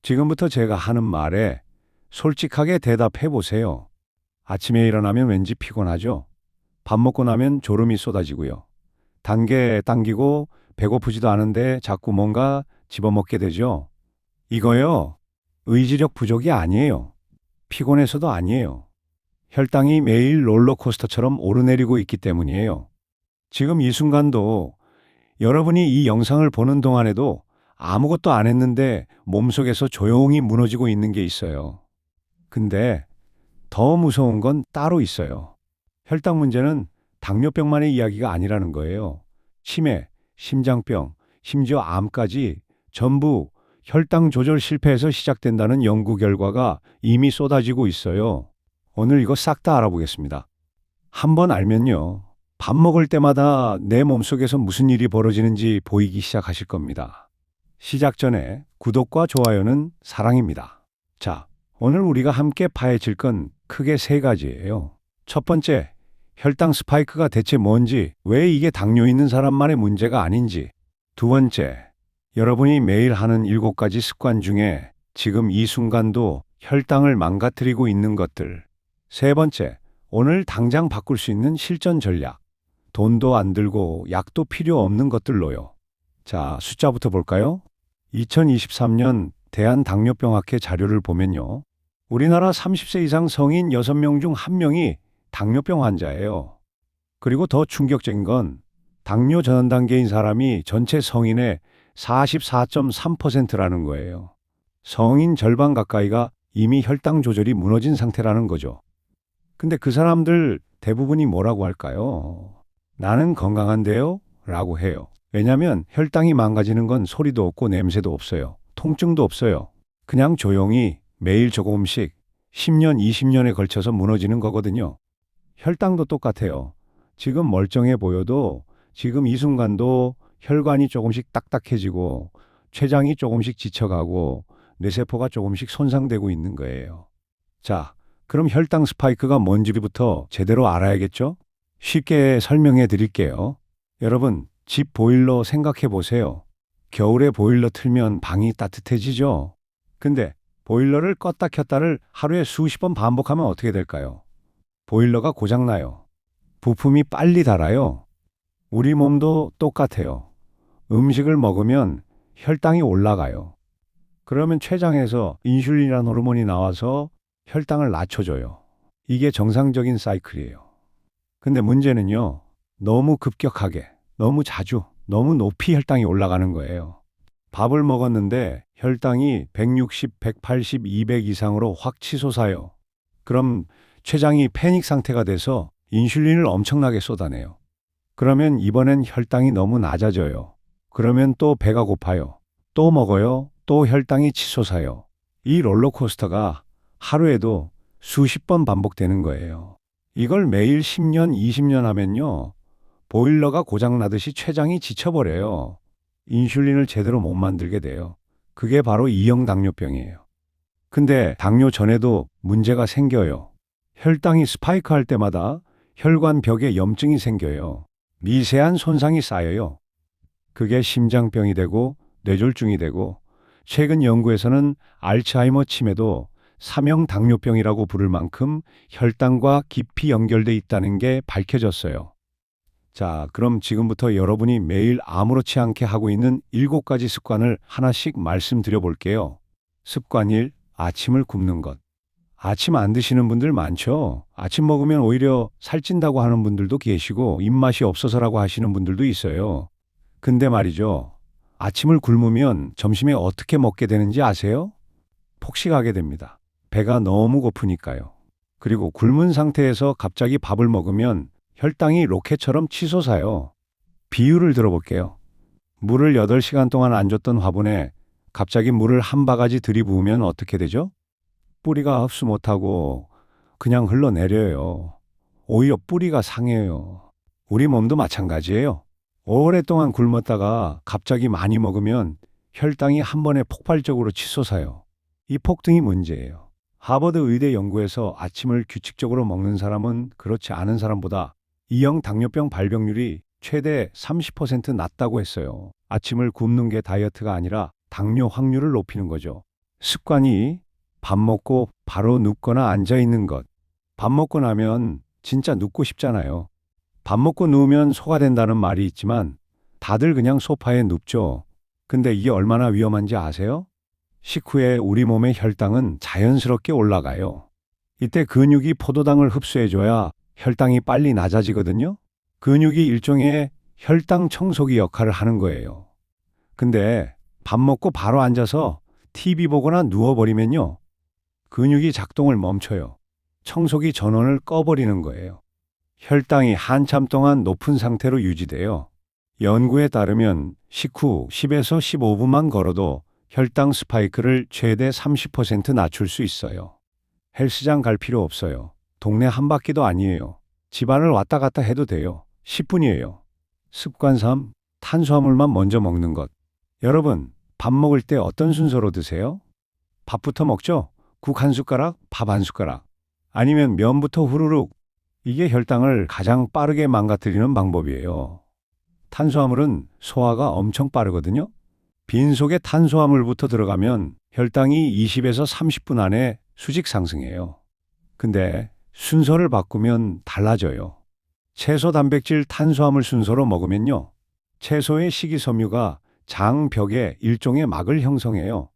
지금부터 제가 하는 말에 솔직하게 대답해 보세요. 아침에 일어나면 왠지 피곤하죠? 밥 먹고 나면 졸음이 쏟아지고요. 단계 당기고 배고프지도 않은데 자꾸 뭔가 집어먹게 되죠? 이거요. 의지력 부족이 아니에요. 피곤해서도 아니에요. 혈당이 매일 롤러코스터처럼 오르내리고 있기 때문이에요. 지금 이 순간도 여러분이 이 영상을 보는 동안에도 아무것도 안 했는데 몸속에서 조용히 무너지고 있는 게 있어요. 근데 더 무서운 건 따로 있어요. 혈당 문제는 당뇨병만의 이야기가 아니라는 거예요. 치매, 심장병, 심지어 암까지 전부 혈당 조절 실패에서 시작된다는 연구 결과가 이미 쏟아지고 있어요. 오늘 이거 싹 다 알아보겠습니다. 한번 알면요. 밥 먹을 때마다 내 몸속에서 무슨 일이 벌어지는지 보이기 시작하실 겁니다. 시작 전에 구독과 좋아요는 사랑입니다. 자, 오늘 우리가 함께 파헤칠 건 크게 세 가지예요. 첫 번째, 혈당 스파이크가 대체 뭔지, 왜 이게 당뇨 있는 사람만의 문제가 아닌지. 두 번째, 여러분이 매일 하는 7가지 습관 중에 지금 이 순간도 혈당을 망가뜨리고 있는 것들. 세 번째, 오늘 당장 바꿀 수 있는 실전 전략. 돈도 안 들고 약도 필요 없는 것들로요. 자, 숫자부터 볼까요? 2023년 대한당뇨병학회 자료를 보면요. 우리나라 30세 이상 성인 6명 중 1명이 당뇨병 환자예요. 그리고 더 충격적인 건 당뇨 전 단계인 사람이 전체 성인의 44.3%라는 거예요. 성인 절반 가까이가 이미 혈당 조절이 무너진 상태라는 거죠. 근데 그 사람들 대부분이 뭐라고 할까요? 나는 건강한데요? 라고 해요. 왜냐하면 혈당이 망가지는 건 소리도 없고 냄새도 없어요. 통증도 없어요. 그냥 조용히 매일 조금씩 10년, 20년에 걸쳐서 무너지는 거거든요. 혈당도 똑같아요. 지금 멀쩡해 보여도 지금 이 순간도 혈관이 조금씩 딱딱해지고 췌장이 조금씩 지쳐가고 뇌세포가 조금씩 손상되고 있는 거예요. 자, 그럼 혈당 스파이크가 뭔지부터 제대로 알아야겠죠? 쉽게 설명해 드릴게요. 여러분, 집 보일러 생각해 보세요. 겨울에 보일러 틀면 방이 따뜻해지죠? 근데 보일러를 껐다 켰다를 하루에 수십 번 반복하면 어떻게 될까요? 보일러가 고장나요. 부품이 빨리 닳아요. 우리 몸도 똑같아요. 음식을 먹으면 혈당이 올라가요. 그러면 췌장에서 인슐린이라는 호르몬이 나와서 혈당을 낮춰줘요. 이게 정상적인 사이클이에요. 근데 문제는요, 너무 급격하게, 너무 자주, 너무 높이 혈당이 올라가는 거예요. 밥을 먹었는데 혈당이 160, 180, 200 이상으로 확 치솟아요. 그럼 췌장이 패닉 상태가 돼서 인슐린을 엄청나게 쏟아내요. 그러면 이번엔 혈당이 너무 낮아져요. 그러면 또 배가 고파요. 또 먹어요. 또 혈당이 치솟아요. 이 롤러코스터가 하루에도 수십 번 반복되는 거예요. 이걸 매일 10년, 20년 하면요. 보일러가 고장나듯이 췌장이 지쳐버려요. 인슐린을 제대로 못 만들게 돼요. 그게 바로 2형 당뇨병이에요. 근데 당뇨 전에도 문제가 생겨요. 혈당이 스파이크 할 때마다 혈관 벽에 염증이 생겨요. 미세한 손상이 쌓여요. 그게 심장병이 되고 뇌졸중이 되고 최근 연구에서는 알츠하이머 치매도 3형 당뇨병이라고 부를 만큼 혈당과 깊이 연결돼 있다는 게 밝혀졌어요. 자, 그럼 지금부터 여러분이 매일 아무렇지 않게 하고 있는 7가지 습관을 하나씩 말씀드려 볼게요. 습관 1, 아침을 굶는 것. 아침 안 드시는 분들 많죠? 아침 먹으면 오히려 살찐다고 하는 분들도 계시고 입맛이 없어서라고 하시는 분들도 있어요. 근데 말이죠. 아침을 굶으면 점심에 어떻게 먹게 되는지 아세요? 폭식하게 됩니다. 배가 너무 고프니까요. 그리고 굶은 상태에서 갑자기 밥을 먹으면 혈당이 로켓처럼 치솟아요. 비유를 들어볼게요. 물을 8시간 동안 안 줬던 화분에 갑자기 물을 한 바가지 들이부으면 어떻게 되죠? 뿌리가 흡수 못하고 그냥 흘러내려요. 오히려 뿌리가 상해요. 우리 몸도 마찬가지예요. 오랫동안 굶었다가 갑자기 많이 먹으면 혈당이 한 번에 폭발적으로 치솟아요. 이 폭등이 문제예요. 하버드 의대 연구에서 아침을 규칙적으로 먹는 사람은 그렇지 않은 사람보다 2형 당뇨병 발병률이 최대 30% 낮다고 했어요. 아침을 굶는 게 다이어트가 아니라 당뇨 확률을 높이는 거죠. 습관이 밥 먹고 바로 눕거나 앉아 있는 것. 밥 먹고 나면 진짜 눕고 싶잖아요. 밥 먹고 누우면 소화 된다는 말이 있지만 다들 그냥 소파에 눕죠. 근데 이게 얼마나 위험한지 아세요? 식후에 우리 몸의 혈당은 자연스럽게 올라가요. 이때 근육이 포도당을 흡수해줘야 혈당이 빨리 낮아지거든요. 근육이 일종의 혈당 청소기 역할을 하는 거예요. 근데 밥 먹고 바로 앉아서 TV 보거나 누워버리면요. 근육이 작동을 멈춰요. 청소기 전원을 꺼버리는 거예요. 혈당이 한참 동안 높은 상태로 유지돼요. 연구에 따르면 식후 10에서 15분만 걸어도 혈당 스파이크를 최대 30% 낮출 수 있어요. 헬스장 갈 필요 없어요. 동네 한 바퀴도 아니에요. 집안을 왔다 갔다 해도 돼요. 10분이에요. 습관 3. 탄수화물만 먼저 먹는 것. 여러분, 밥 먹을 때 어떤 순서로 드세요? 밥부터 먹죠? 국 한 숟가락, 밥 한 숟가락. 아니면 면부터 후루룩. 이게 혈당을 가장 빠르게 망가뜨리는 방법이에요. 탄수화물은 소화가 엄청 빠르거든요. 빈속에 탄수화물부터 들어가면 혈당이 20에서 30분 안에 수직 상승해요. 근데 순서를 바꾸면 달라져요. 채소 단백질 탄수화물 순서로 먹으면요. 채소의 식이섬유가 장벽에 일종의 막을 형성해요.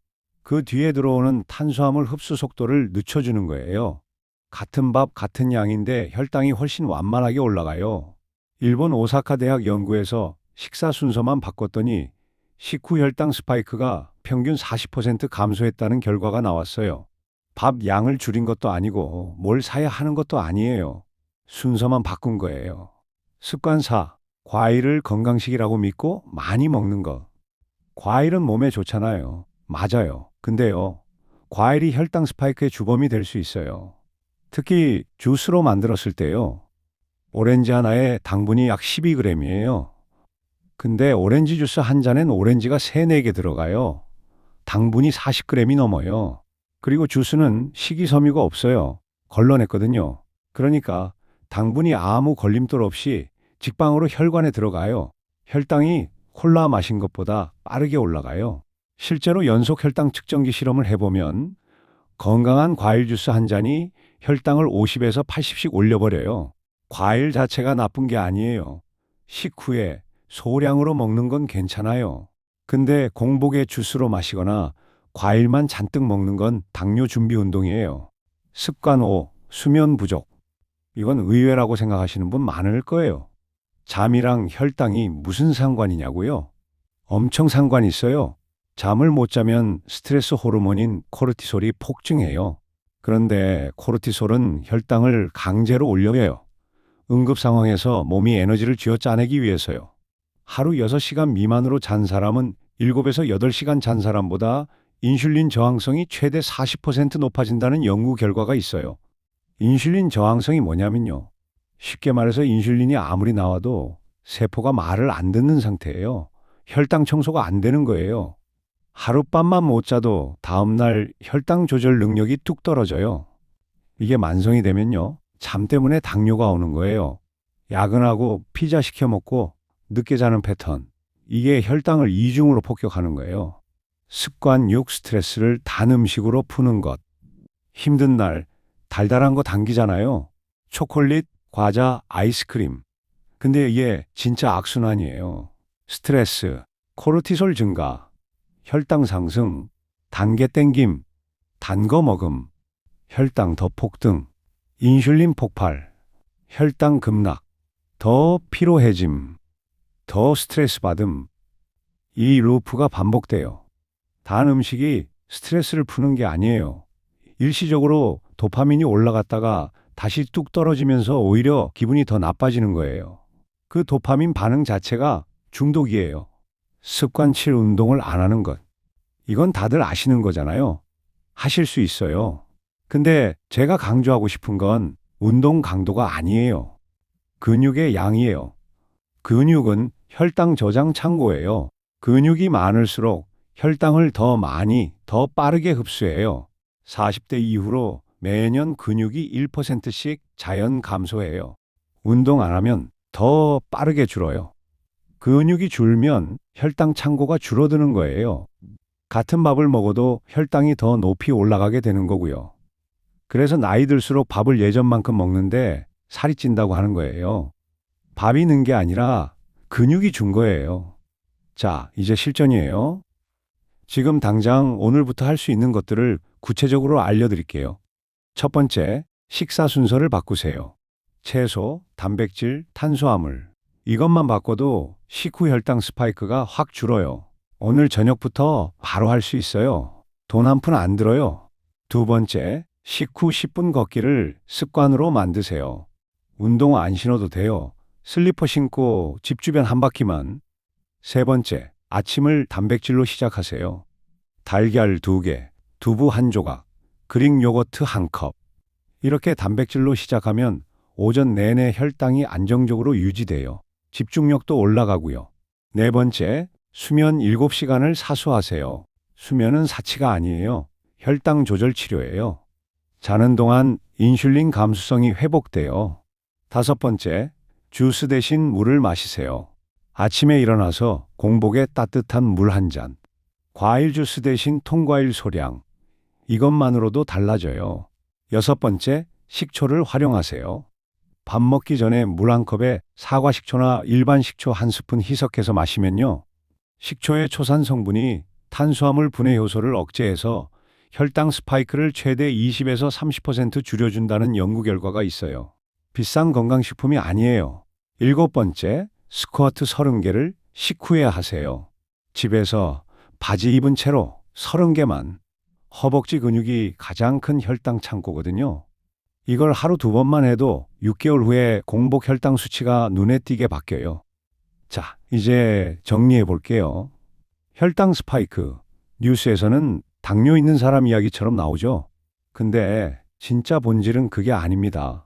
그 뒤에 들어오는 탄수화물 흡수 속도를 늦춰주는 거예요. 같은 밥 같은 양인데 혈당이 훨씬 완만하게 올라가요. 일본 오사카 대학 연구에서 식사 순서만 바꿨더니 식후 혈당 스파이크가 평균 40% 감소했다는 결과가 나왔어요. 밥 양을 줄인 것도 아니고 뭘 사야 하는 것도 아니에요. 순서만 바꾼 거예요. 습관 4. 과일을 건강식이라고 믿고 많이 먹는 것. 과일은 몸에 좋잖아요. 맞아요. 근데요, 과일이 혈당 스파이크의 주범이 될 수 있어요. 특히 주스로 만들었을 때요. 오렌지 하나에 당분이 약 12g이에요. 근데 오렌지 주스 한 잔엔 오렌지가 3, 4개 들어가요. 당분이 40g이 넘어요. 그리고 주스는 식이섬유가 없어요. 걸러냈거든요. 그러니까 당분이 아무 걸림돌 없이 직방으로 혈관에 들어가요. 혈당이 콜라 마신 것보다 빠르게 올라가요. 실제로 연속 혈당 측정기 실험을 해보면 건강한 과일 주스 한 잔이 혈당을 50에서 80씩 올려버려요. 과일 자체가 나쁜 게 아니에요. 식후에 소량으로 먹는 건 괜찮아요. 근데 공복에 주스로 마시거나 과일만 잔뜩 먹는 건 당뇨 준비 운동이에요. 습관 5. 수면 부족. 이건 의외라고 생각하시는 분 많을 거예요. 잠이랑 혈당이 무슨 상관이냐고요? 엄청 상관이 있어요. 잠을 못 자면 스트레스 호르몬인 코르티솔이 폭증해요. 그런데 코르티솔은 혈당을 강제로 올려요. 응급 상황에서 몸이 에너지를 쥐어짜내기 위해서요. 하루 6시간 미만으로 잔 사람은 7에서 8시간 잔 사람보다 인슐린 저항성이 최대 40% 높아진다는 연구 결과가 있어요. 인슐린 저항성이 뭐냐면요. 쉽게 말해서 인슐린이 아무리 나와도 세포가 말을 안 듣는 상태예요. 혈당 청소가 안 되는 거예요. 하룻밤만 못 자도 다음날 혈당 조절 능력이 뚝 떨어져요. 이게 만성이 되면요. 잠 때문에 당뇨가 오는 거예요. 야근하고 피자 시켜 먹고 늦게 자는 패턴. 이게 혈당을 이중으로 폭격하는 거예요. 습관 6. 스트레스를 단 음식으로 푸는 것. 힘든 날 달달한 거 당기잖아요. 초콜릿, 과자, 아이스크림. 근데 이게 진짜 악순환이에요. 스트레스, 코르티솔 증가, 혈당 상승, 단계 땡김, 단 거 먹음, 혈당 더 폭등, 인슐린 폭발, 혈당 급락, 더 피로해짐, 더 스트레스 받음. 이 루프가 반복돼요. 단 음식이 스트레스를 푸는 게 아니에요. 일시적으로 도파민이 올라갔다가 다시 뚝 떨어지면서 오히려 기분이 더 나빠지는 거예요. 그 도파민 반응 자체가 중독이에요. 습관 7. 운동을 안 하는 것. 이건 다들 아시는 거잖아요. 하실 수 있어요. 근데 제가 강조하고 싶은 건 운동 강도가 아니에요. 근육의 양이에요. 근육은 혈당 저장 창고예요. 근육이 많을수록 혈당을 더 많이, 더 빠르게 흡수해요. 40대 이후로 매년 근육이 1%씩 자연 감소해요. 운동 안 하면 더 빠르게 줄어요. 근육이 줄면 혈당 창고가 줄어드는 거예요. 같은 밥을 먹어도 혈당이 더 높이 올라가게 되는 거고요. 그래서 나이 들수록 밥을 예전만큼 먹는데 살이 찐다고 하는 거예요. 밥이 는 게 아니라 근육이 준 거예요. 자, 이제 실전이에요. 지금 당장 오늘부터 할 수 있는 것들을 구체적으로 알려드릴게요. 첫 번째, 식사 순서를 바꾸세요. 채소, 단백질, 탄수화물. 이것만 바꿔도 식후 혈당 스파이크가 확 줄어요. 오늘 저녁부터 바로 할 수 있어요. 돈 한 푼 안 들어요. 두 번째, 식후 10분 걷기를 습관으로 만드세요. 운동 안 신어도 돼요. 슬리퍼 신고 집 주변 한 바퀴만. 세 번째, 아침을 단백질로 시작하세요. 달걀 2개, 두부 1조각, 그릭 요거트 1컵. 이렇게 단백질로 시작하면 오전 내내 혈당이 안정적으로 유지돼요. 집중력도 올라가고요. 네 번째, 수면 7시간을 사수하세요. 수면은 사치가 아니에요. 혈당 조절 치료예요. 자는 동안 인슐린 감수성이 회복돼요. 다섯 번째, 주스 대신 물을 마시세요. 아침에 일어나서 공복에 따뜻한 물 한 잔. 과일 주스 대신 통과일 소량. 이것만으로도 달라져요. 여섯 번째, 식초를 활용하세요. 밥 먹기 전에 물 한 컵에 사과 식초나 일반 식초 한 스푼 희석해서 마시면요. 식초의 초산 성분이 탄수화물 분해 효소를 억제해서 혈당 스파이크를 최대 20에서 30% 줄여준다는 연구 결과가 있어요. 비싼 건강식품이 아니에요. 일곱 번째, 스쿼트 30개를 식후에 하세요. 집에서 바지 입은 채로 30개만. 허벅지 근육이 가장 큰 혈당 창고거든요. 이걸 하루 2번만 해도 6개월 후에 공복 혈당 수치가 눈에 띄게 바뀌어요. 자, 이제 정리해 볼게요. 혈당 스파이크. 뉴스에서는 당뇨 있는 사람 이야기처럼 나오죠. 근데 진짜 본질은 그게 아닙니다.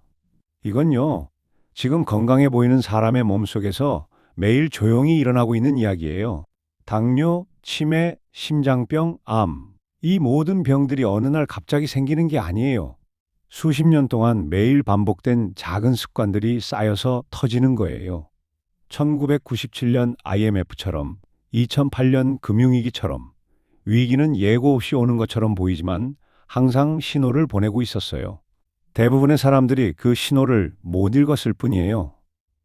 이건요, 지금 건강해 보이는 사람의 몸속에서 매일 조용히 일어나고 있는 이야기예요. 당뇨, 치매, 심장병, 암. 이 모든 병들이 어느 날 갑자기 생기는 게 아니에요. 수십 년 동안 매일 반복된 작은 습관들이 쌓여서 터지는 거예요. 1997년 IMF처럼, 2008년 금융위기처럼, 위기는 예고 없이 오는 것처럼 보이지만 항상 신호를 보내고 있었어요. 대부분의 사람들이 그 신호를 못 읽었을 뿐이에요.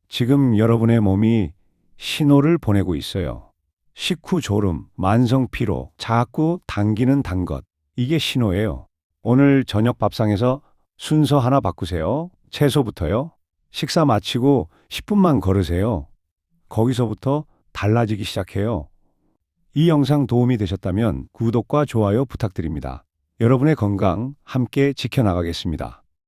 지금 여러분의 몸이 신호를 보내고 있어요. 식후 졸음, 만성 피로, 자꾸 당기는 단 것. 이게 신호예요. 오늘 저녁 밥상에서 순서 하나 바꾸세요. 채소부터요. 식사 마치고 10분만 걸으세요. 거기서부터 달라지기 시작해요. 이 영상 도움이 되셨다면 구독과 좋아요 부탁드립니다. 여러분의 건강 함께 지켜나가겠습니다.